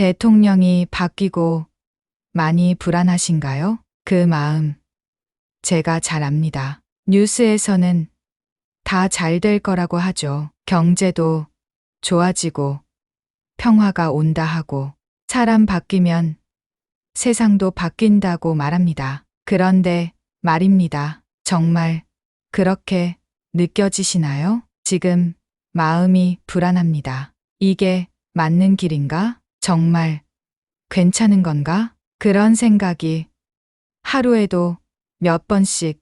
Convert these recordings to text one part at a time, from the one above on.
대통령이 바뀌고 많이 불안하신가요? 그 마음 제가 잘 압니다. 뉴스에서는 다 잘 될 거라고 하죠. 경제도 좋아지고 평화가 온다 하고 사람 바뀌면 세상도 바뀐다고 말합니다. 그런데 말입니다. 정말 그렇게 느껴지시나요? 지금 마음이 불안합니다. 이게 맞는 길인가? 정말 괜찮은 건가? 그런 생각이 하루에도 몇 번씩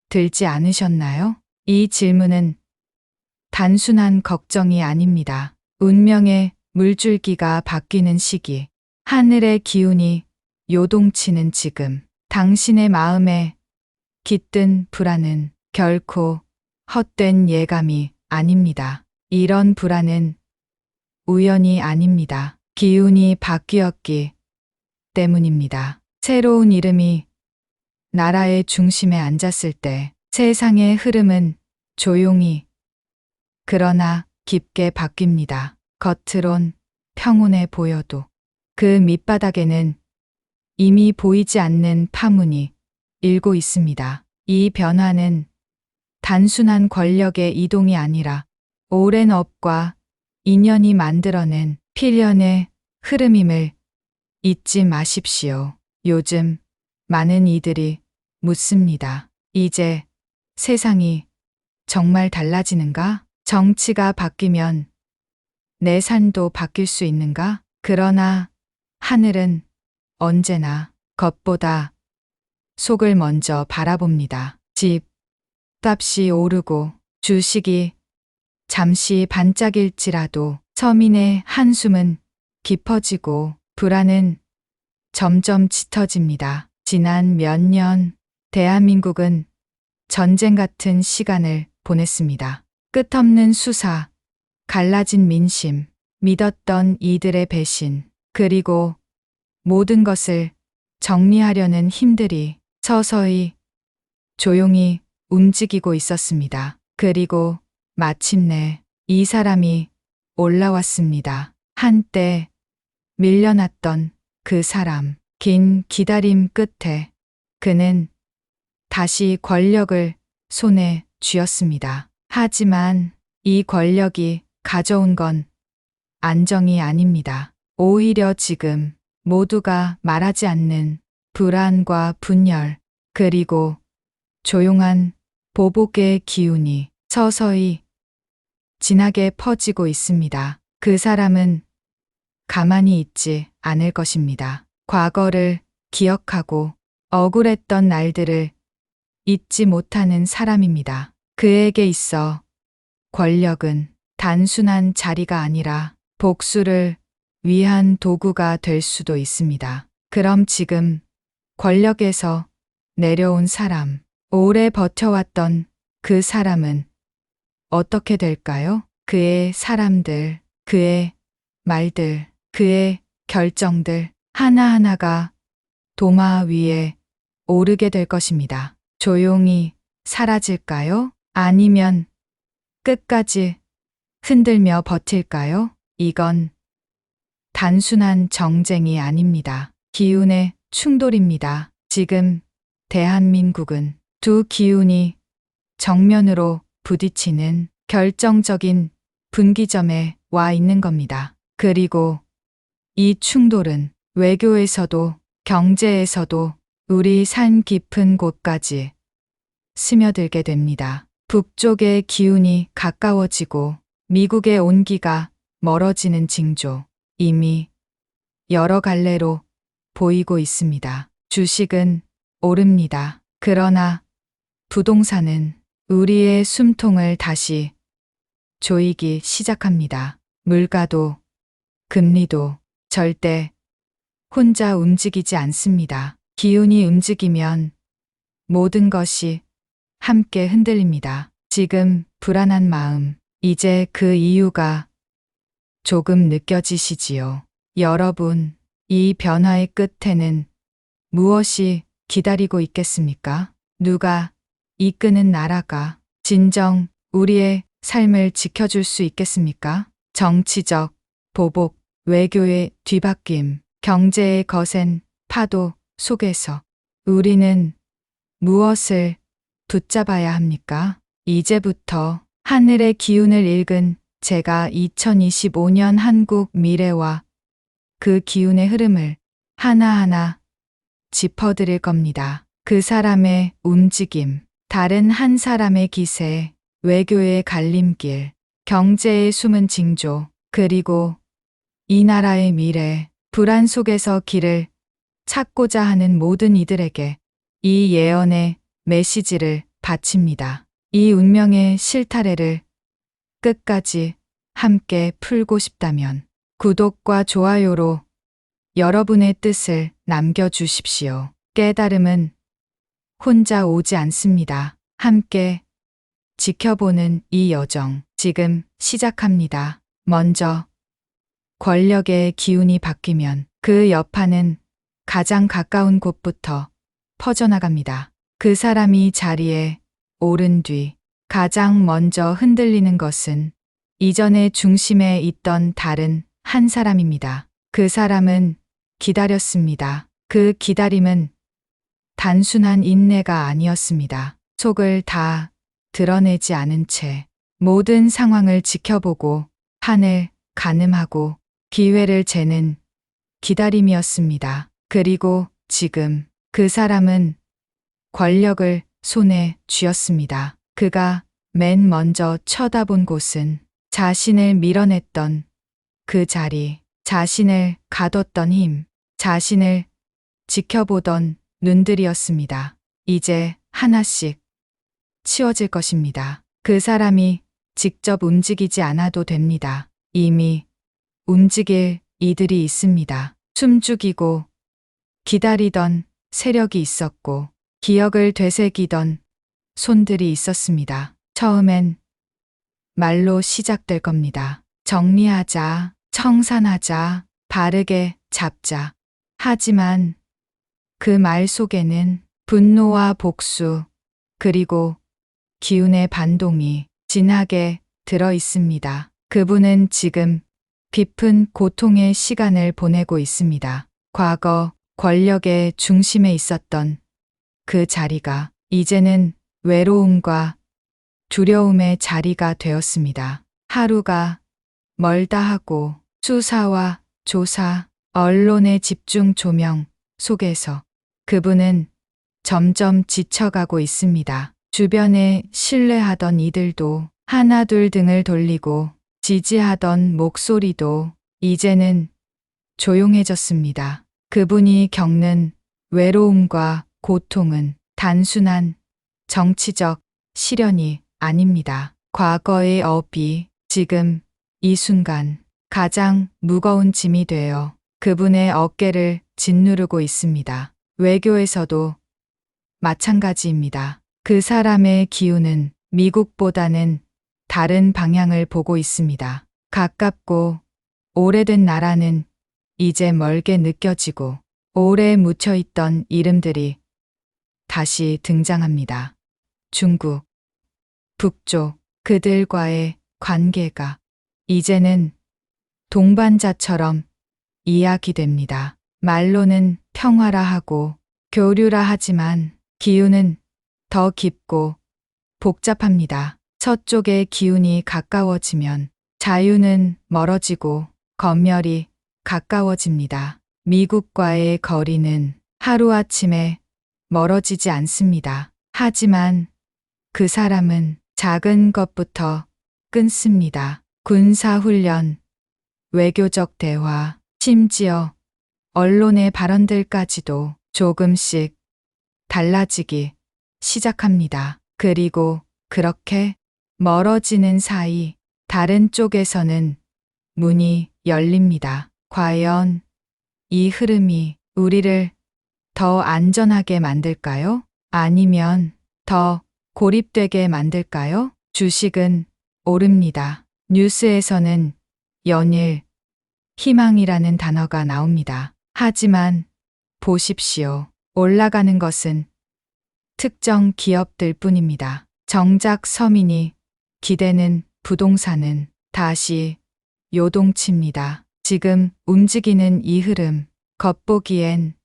들지 않으셨나요? 이 질문은 단순한 걱정이 아닙니다. 운명의 물줄기가 바뀌는 시기, 하늘의 기운이 요동치는 지금, 당신의 마음에 깃든 불안은 결코 헛된 예감이 아닙니다. 이런 불안은 우연이 아닙니다. 기운이 바뀌었기 때문입니다. 새로운 이름이 나라의 중심에 앉았을 때 세상의 흐름은 조용히 그러나 깊게 바뀝니다. 겉으론 평온해 보여도 그 밑바닥에는 이미 보이지 않는 파문이 일고 있습니다. 이 변화는 단순한 권력의 이동이 아니라 오랜 업과 인연이 만들어낸 필연의 흐름임을 잊지 마십시오. 요즘 많은 이들이 묻습니다. 이제 세상이 정말 달라지는가? 정치가 바뀌면 내 삶도 바뀔 수 있는가? 그러나 하늘은 언제나 겉보다 속을 먼저 바라봅니다. 집 값이 오르고 주식이 잠시 반짝일지라도 서민의 한숨은 깊어지고 불안은 점점 짙어집니다. 지난 몇 년 대한민국은 전쟁 같은 시간을 보냈습니다. 끝없는 수사, 갈라진 민심, 믿었던 이들의 배신, 그리고 모든 것을 정리하려는 힘들이 서서히 조용히 움직이고 있었습니다. 그리고 마침내 이 사람이 올라왔습니다. 한때 밀려났던 그 사람, 긴 기다림 끝에 그는 다시 권력을 손에 쥐었습니다. 하지만 이 권력이 가져온 건 안정이 아닙니다. 오히려 지금 모두가 말하지 않는 불안과 분열, 그리고 조용한 보복의 기운이 서서히 진하게 퍼지고 있습니다. 그 사람은 가만히 있지 않을 것입니다. 과거를 기억하고 억울했던 날들을 잊지 못하는 사람입니다. 그에게 있어 권력은 단순한 자리가 아니라 복수를 위한 도구가 될 수도 있습니다. 그럼 지금 권력에서 내려온 사람, 오래 버텨왔던 그 사람은 어떻게 될까요? 그의 사람들, 그의 말들, 그의 결정들 하나하나가 도마 위에 오르게 될 것입니다. 조용히 사라질까요? 아니면 끝까지 흔들며 버틸까요? 이건 단순한 정쟁이 아닙니다. 기운의 충돌입니다. 지금 대한민국은 두 기운이 정면으로 부딪히는 결정적인 분기점에 와 있는 겁니다. 그리고 이 충돌은 외교에서도 경제에서도 우리 삶 깊은 곳까지 스며들게 됩니다. 북쪽의 기운이 가까워지고 미국의 온기가 멀어지는 징조, 이미 여러 갈래로 보이고 있습니다. 주식은 오릅니다. 그러나 부동산은 우리의 숨통을 다시 조이기 시작합니다. 물가도 금리도 절대 혼자 움직이지 않습니다. 기운이 움직이면 모든 것이 함께 흔들립니다. 지금 불안한 마음, 이제 그 이유가 조금 느껴지시지요? 여러분, 이 변화의 끝에는 무엇이 기다리고 있겠습니까? 누가 이끄는 나라가 진정 우리의 삶을 지켜줄 수 있겠습니까? 정치적 보복, 외교의 뒤바뀜, 경제의 거센 파도 속에서 우리는 무엇을 붙잡아야 합니까? 이제부터 하늘의 기운을 읽은 제가 2025년 한국 미래와 그 기운의 흐름을 하나하나 짚어드릴 겁니다. 그 사람의 움직임, 다른 한 사람의 기세, 외교의 갈림길, 경제의 숨은 징조, 그리고 이 나라의 미래, 불안 속에서 길을 찾고자 하는 모든 이들에게 이 예언의 메시지를 바칩니다. 이 운명의 실타래를 끝까지 함께 풀고 싶다면 구독과 좋아요로 여러분의 뜻을 남겨주십시오. 깨달음은 혼자 오지 않습니다. 함께 지켜보는 이 여정 지금 시작합니다. 먼저 권력의 기운이 바뀌면 그 여파는 가장 가까운 곳부터 퍼져나갑니다. 그 사람이 자리에 오른 뒤 가장 먼저 흔들리는 것은 이전의 중심에 있던 다른 한 사람입니다. 그 사람은 기다렸습니다. 그 기다림은 단순한 인내가 아니었습니다. 속을 다 드러내지 않은 채 모든 상황을 지켜보고 판을 가늠하고 기회를 재는 기다림이었습니다. 그리고 지금 그 사람은 권력을 손에 쥐었습니다. 그가 맨 먼저 쳐다본 곳은 자신을 밀어냈던 그 자리, 자신을 가뒀던 힘, 자신을 지켜보던 눈들이었습니다. 이제 하나씩 치워질 것입니다. 그 사람이 직접 움직이지 않아도 됩니다. 이미 움직일 이들이 있습니다. 숨죽이고 기다리던 세력이 있었고 기억을 되새기던 손들이 있었습니다. 처음엔 말로 시작될 겁니다. 정리하자, 청산하자, 바르게 잡자. 하지만 그 말 속에는 분노와 복수, 그리고 기운의 반동이 진하게 들어 있습니다. 그분은 지금 깊은 고통의 시간을 보내고 있습니다. 과거 권력의 중심에 있었던 그 자리가 이제는 외로움과 두려움의 자리가 되었습니다. 하루가 멀다 하고 수사와 조사, 언론의 집중 조명 속에서 그분은 점점 지쳐가고 있습니다. 주변에 신뢰하던 이들도 하나둘 등을 돌리고 지지하던 목소리도 이제는 조용해졌습니다. 그분이 겪는 외로움과 고통은 단순한 정치적 시련이 아닙니다. 과거의 업이 지금 이 순간 가장 무거운 짐이 되어 그분의 어깨를 짓누르고 있습니다. 외교에서도 마찬가지입니다. 그 사람의 기운은 미국보다는 다른 방향을 보고 있습니다. 가깝고 오래된 나라는 이제 멀게 느껴지고 오래 묻혀있던 이름들이 다시 등장합니다. 중국, 북쪽, 그들과의 관계가 이제는 동반자처럼 이야기됩니다. 말로는 평화라 하고 교류라 하지만 기운은 더 깊고 복잡합니다. 서쪽의 기운이 가까워지면 자유는 멀어지고 검열이 가까워집니다. 미국과의 거리는 하루아침에 멀어지지 않습니다. 하지만 그 사람은 작은 것부터 끊습니다. 군사훈련, 외교적 대화, 심지어 언론의 발언들까지도 조금씩 달라지기 시작합니다. 그리고 그렇게 멀어지는 사이 다른 쪽에서는 문이 열립니다. 과연 이 흐름이 우리를 더 안전하게 만들까요? 아니면 더 고립되게 만들까요? 주식은 오릅니다. 뉴스에서는 연일 희망이라는 단어가 나옵니다. 하지만 보십시오. 올라가는 것은 특정 기업들 뿐입니다. 정작 서민이 기대는 부동산은 다시 요동칩니다. 지금 움직이는 이 흐름, 겉보기엔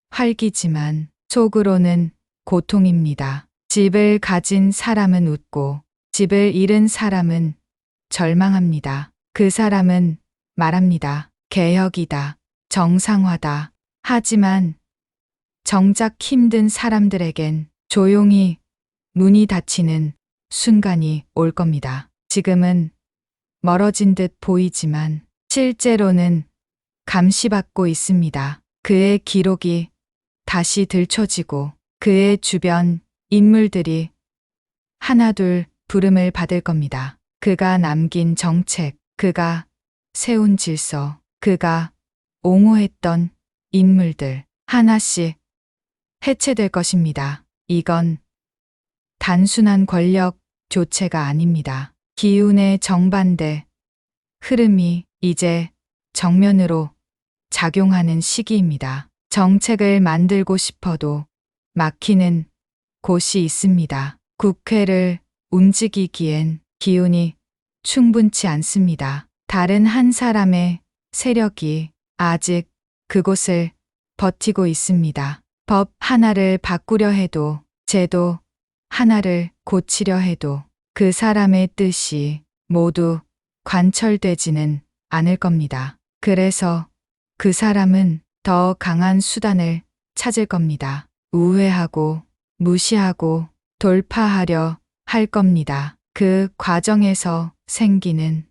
활기지만 속으로는 고통입니다. 집을 가진 사람은 웃고 집을 잃은 사람은 절망합니다. 그 사람은 말합니다. 개혁이다. 정상화다. 하지만 정작 힘든 사람들에겐 조용히 문이 닫히는 순간이 올 겁니다. 지금은 멀어진 듯 보이지만 실제로는 감시받고 있습니다. 그의 기록이 다시 들춰지고 그의 주변 인물들이 하나둘 부름을 받을 겁니다. 그가 남긴 정책, 그가 세운 질서, 그가 옹호했던 인물들 하나씩 해체될 것입니다. 이건 단순한 권력 교체가 아닙니다. 기운의 정반대 흐름이 이제 정면으로 작용하는 시기입니다. 정책을 만들고 싶어도 막히는 곳이 있습니다. 국회를 움직이기엔 기운이 충분치 않습니다. 다른 한 사람의 세력이 아직 그곳을 버티고 있습니다. 법 하나를 바꾸려 해도, 제도 하나를 고치려 해도 그 사람의 뜻이 모두 관철되지는 않을 겁니다. 그래서 그 사람은 더 강한 수단을 찾을 겁니다. 우회하고 무시하고 돌파하려 할 겁니다. 그 과정에서 생기는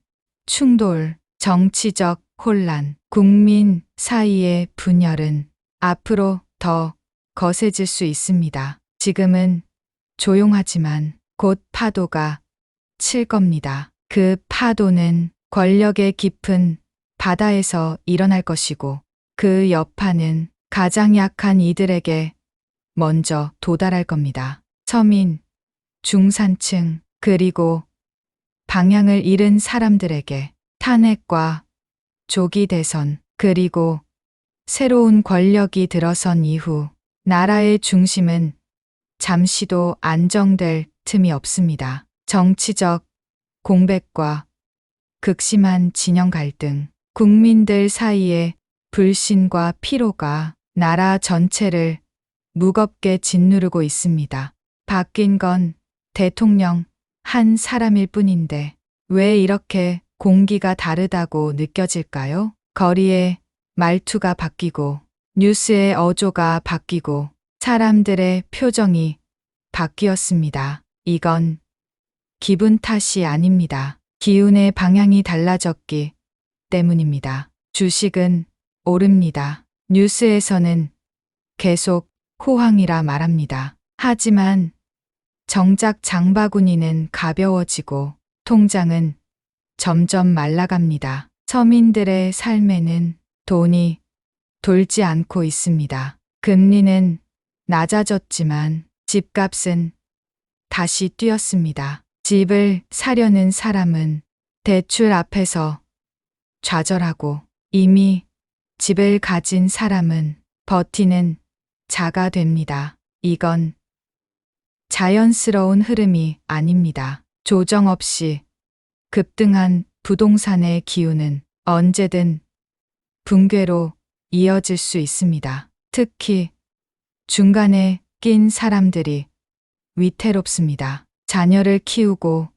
충돌, 정치적 혼란, 국민 사이의 분열은 앞으로 더 거세질 수 있습니다. 지금은 조용하지만 곧 파도가 칠 겁니다. 그 파도는 권력의 깊은 바다에서 일어날 것이고 그 여파는 가장 약한 이들에게 먼저 도달할 겁니다. 서민, 중산층, 그리고 방향을 잃은 사람들에게 탄핵과 조기 대선, 그리고 새로운 권력이 들어선 이후 나라의 중심은 잠시도 안정될 틈이 없습니다. 정치적 공백과 극심한 진영 갈등, 국민들 사이의 불신과 피로가 나라 전체를 무겁게 짓누르고 있습니다. 바뀐 건 대통령 한 사람일 뿐인데 왜 이렇게 공기가 다르다고 느껴질까요? 거리의 말투가 바뀌고 뉴스의 어조가 바뀌고 사람들의 표정이 바뀌었습니다. 이건 기분 탓이 아닙니다. 기운의 방향이 달라졌기 때문입니다. 주식은 오릅니다. 뉴스에서는 계속 호황이라 말합니다. 하지만 정작 장바구니는 가벼워지고 통장은 점점 말라갑니다. 서민들의 삶에는 돈이 돌지 않고 있습니다. 금리는 낮아졌지만 집값은 다시 뛰었습니다. 집을 사려는 사람은 대출 앞에서 좌절하고 이미 집을 가진 사람은 버티는 자가 됩니다. 이건 자연스러운 흐름이 아닙니다. 조정 없이 급등한 부동산의 기운은 언제든 붕괴로 이어질 수 있습니다. 특히 중간에 낀 사람들이 위태롭습니다. 자녀를 키우고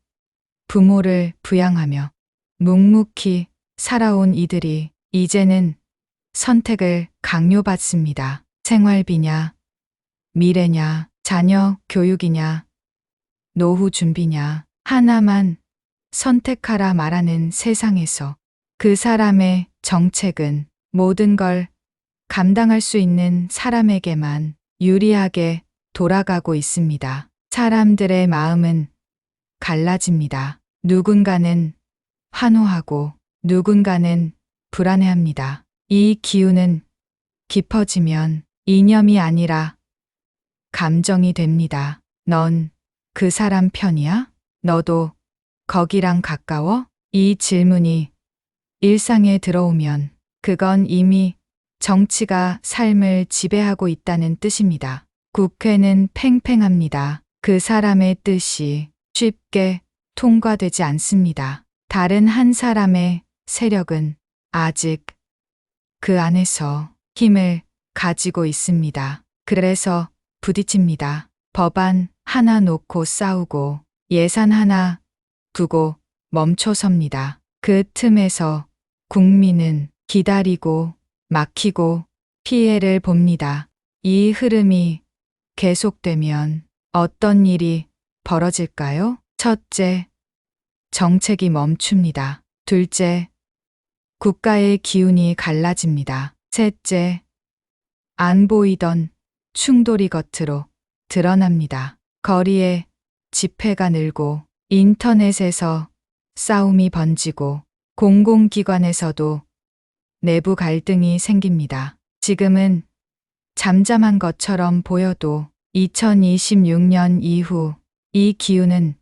부모를 부양하며 묵묵히 살아온 이들이 이제는 선택을 강요받습니다. 생활비냐, 미래냐, 자녀 교육이냐, 노후 준비냐, 하나만 선택하라 말하는 세상에서 그 사람의 정책은 모든 걸 감당할 수 있는 사람에게만 유리하게 돌아가고 있습니다. 사람들의 마음은 갈라집니다. 누군가는 환호하고 누군가는 불안해합니다. 이 기운은 깊어지면 이념이 아니라 감정이 됩니다. 넌 그 사람 편이야? 너도 거기랑 가까워? 이 질문이 일상에 들어오면 그건 이미 정치가 삶을 지배하고 있다는 뜻입니다. 국회는 팽팽합니다. 그 사람의 뜻이 쉽게 통과되지 않습니다. 다른 한 사람의 세력은 아직 그 안에서 힘을 가지고 있습니다. 그래서 부딪힙니다. 법안 하나 놓고 싸우고 예산 하나 두고 멈춰섭니다. 그 틈에서 국민은 기다리고 막히고 피해를 봅니다. 이 흐름이 계속되면 어떤 일이 벌어질까요? 첫째, 정책이 멈춥니다. 둘째, 국가의 기운이 갈라집니다. 셋째, 안 보이던 충돌이 겉으로 드러납니다. 거리에 집회가 늘고 인터넷에서 싸움이 번지고 공공기관에서도 내부 갈등이 생깁니다. 지금은 잠잠한 것처럼 보여도 2026년 이후 이 기운은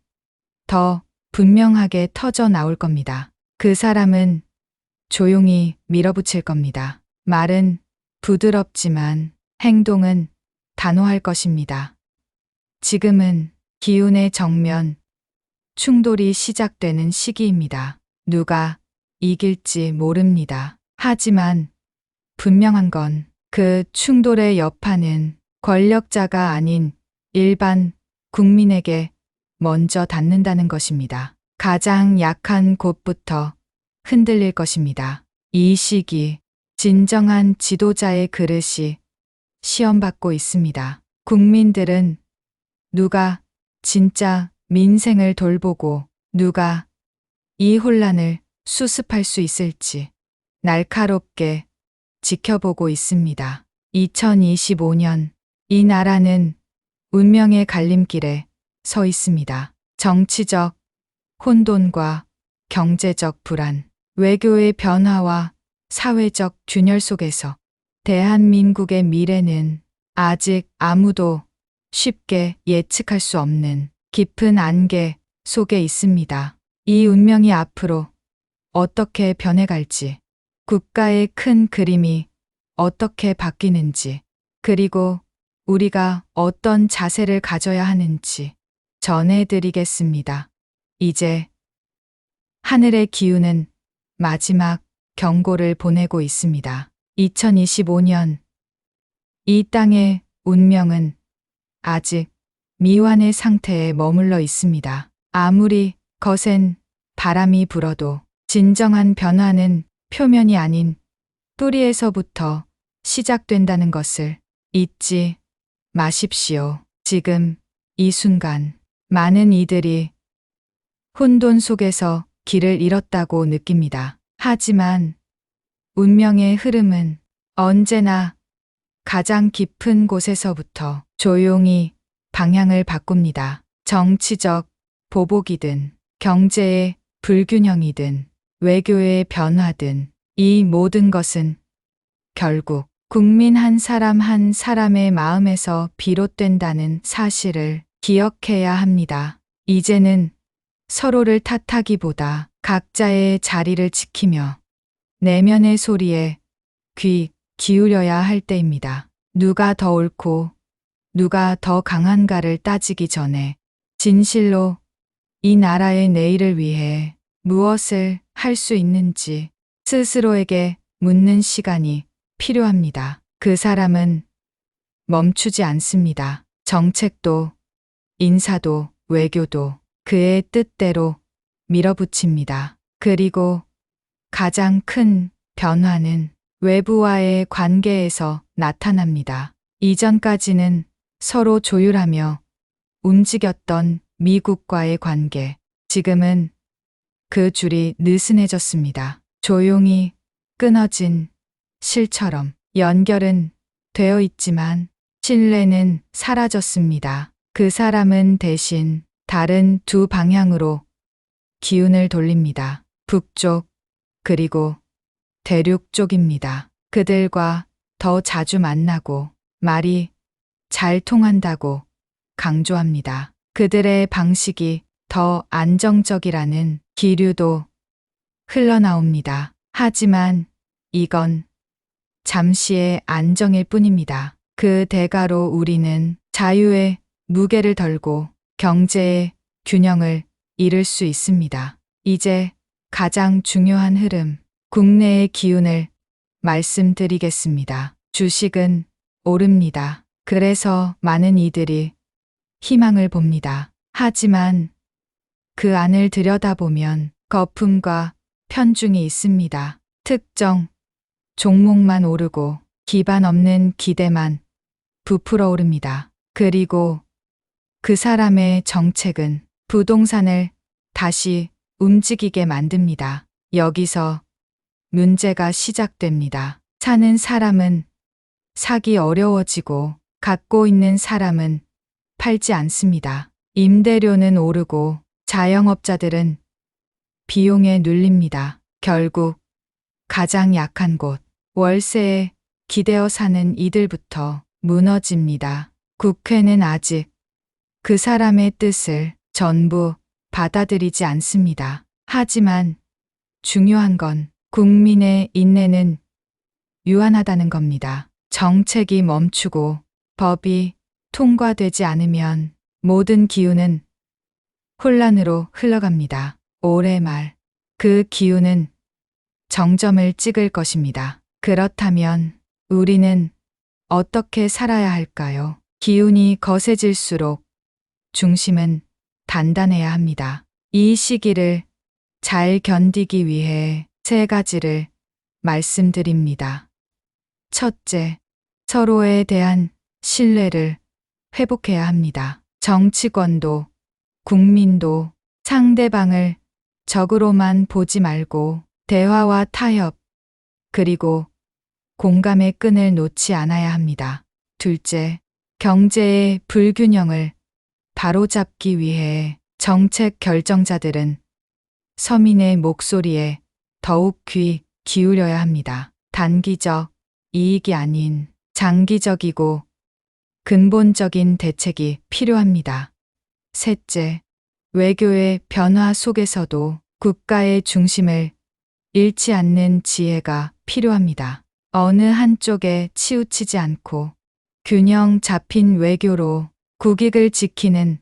더 분명하게 터져 나올 겁니다. 그 사람은 조용히 밀어붙일 겁니다. 말은 부드럽지만 행동은 단호할 것입니다. 지금은 기운의 정면 충돌이 시작되는 시기입니다. 누가 이길지 모릅니다. 하지만 분명한 건 그 충돌의 여파는 권력자가 아닌 일반 국민에게 먼저 닿는다는 것입니다. 가장 약한 곳부터 흔들릴 것입니다. 이 시기 진정한 지도자의 그릇이 시험받고 있습니다. 국민들은 누가 진짜 민생을 돌보고 누가 이 혼란을 수습할 수 있을지 날카롭게 지켜보고 있습니다. 2025년 이 나라는 운명의 갈림길에 서 있습니다. 정치적 혼돈과 경제적 불안, 외교의 변화와 사회적 균열 속에서 대한민국의 미래는 아직 아무도 쉽게 예측할 수 없는 깊은 안개 속에 있습니다. 이 운명이 앞으로 어떻게 변해갈지, 국가의 큰 그림이 어떻게 바뀌는지, 그리고 우리가 어떤 자세를 가져야 하는지 전해드리겠습니다. 이제 하늘의 기운은 마지막 경고를 보내고 있습니다. 2025년 이 땅의 운명은 아직 미완의 상태에 머물러 있습니다. 아무리 거센 바람이 불어도 진정한 변화는 표면이 아닌 뿌리에서부터 시작된다는 것을 잊지 마십시오. 지금 이 순간 많은 이들이 혼돈 속에서 길을 잃었다고 느낍니다. 하지만 운명의 흐름은 언제나 가장 깊은 곳에서부터 조용히 방향을 바꿉니다. 정치적 보복이든 경제의 불균형이든 외교의 변화든 이 모든 것은 결국 국민 한 사람 한 사람의 마음에서 비롯된다는 사실을 기억해야 합니다. 이제는 서로를 탓하기보다 각자의 자리를 지키며 내면의 소리에 귀 기울여야 할 때입니다. 누가 더 옳고 누가 더 강한가를 따지기 전에 진실로 이 나라의 내일을 위해 무엇을 할 수 있는지 스스로에게 묻는 시간이 필요합니다. 그 사람은 멈추지 않습니다. 정책도 인사도 외교도 그의 뜻대로 밀어붙입니다. 그리고 가장 큰 변화는 외부와의 관계에서 나타납니다. 이전까지는 서로 조율하며 움직였던 미국과의 관계, 지금은 그 줄이 느슨해졌습니다. 조용히 끊어진 실처럼 연결은 되어 있지만 신뢰는 사라졌습니다. 그 사람은 대신 다른 두 방향으로 기운을 돌립니다. 북쪽 그리고 대륙 쪽입니다. 그들과 더 자주 만나고 말이 잘 통한다고 강조합니다. 그들의 방식이 더 안정적이라는 기류도 흘러나옵니다. 하지만 이건 잠시의 안정일 뿐입니다. 그 대가로 우리는 자유의 무게를 덜고 경제의 균형을 잃을 수 있습니다. 이제 가장 중요한 흐름, 국내의 기운을 말씀드리겠습니다. 주식은 오릅니다. 그래서 많은 이들이 희망을 봅니다. 하지만 그 안을 들여다보면 거품과 편중이 있습니다. 특정 종목만 오르고 기반 없는 기대만 부풀어 오릅니다. 그리고 그 사람의 정책은 부동산을 다시 움직이게 만듭니다. 여기서 문제가 시작됩니다. 사는 사람은 사기 어려워지고 갖고 있는 사람은 팔지 않습니다. 임대료는 오르고 자영업자들은 비용에 눌립니다. 결국 가장 약한 곳, 월세에 기대어 사는 이들부터 무너집니다. 국회는 아직 그 사람의 뜻을 전부 받아들이지 않습니다. 하지만 중요한 건 국민의 인내는 유한하다는 겁니다. 정책이 멈추고 법이 통과되지 않으면 모든 기운은 혼란으로 흘러갑니다. 올해 말 그 기운은 정점을 찍을 것입니다. 그렇다면 우리는 어떻게 살아야 할까요? 기운이 거세질수록 중심은 단단해야 합니다. 이 시기를 잘 견디기 위해 3가지를 말씀드립니다. 첫째, 서로에 대한 신뢰를 회복해야 합니다. 정치권도 국민도 상대방을 적으로만 보지 말고 대화와 타협, 그리고 공감의 끈을 놓지 않아야 합니다. 둘째, 경제의 불균형을 바로잡기 위해 정책 결정자들은 서민의 목소리에 더욱 귀 기울여야 합니다. 단기적 이익이 아닌 장기적이고 근본적인 대책이 필요합니다. 셋째, 외교의 변화 속에서도 국가의 중심을 잃지 않는 지혜가 필요합니다. 어느 한쪽에 치우치지 않고 균형 잡힌 외교로 국익을 지키는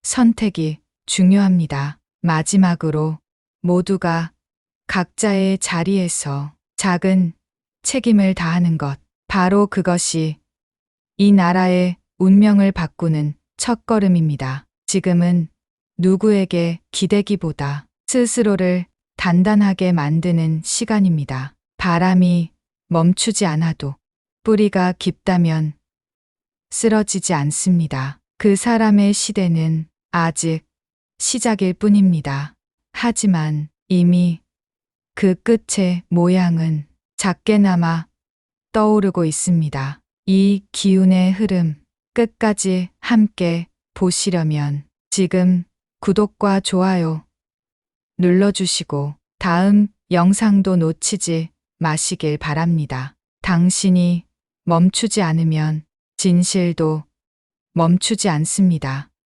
선택이 중요합니다. 마지막으로 모두가 각자의 자리에서 작은 책임을 다하는 것, 바로 그것이 이 나라의 운명을 바꾸는 첫걸음입니다. 지금은 누구에게 기대기보다 스스로를 단단하게 만드는 시간입니다. 바람이 멈추지 않아도 뿌리가 깊다면 쓰러지지 않습니다. 그 사람의 시대는 아직 시작일 뿐입니다. 하지만 이미 그 끝의 모양은 작게나마 떠오르고 있습니다. 이 기운의 흐름 끝까지 함께 보시려면 지금 구독과 좋아요 눌러주시고 다음 영상도 놓치지 마시길 바랍니다. 당신이 멈추지 않으면 진실도 멈추지 않습니다.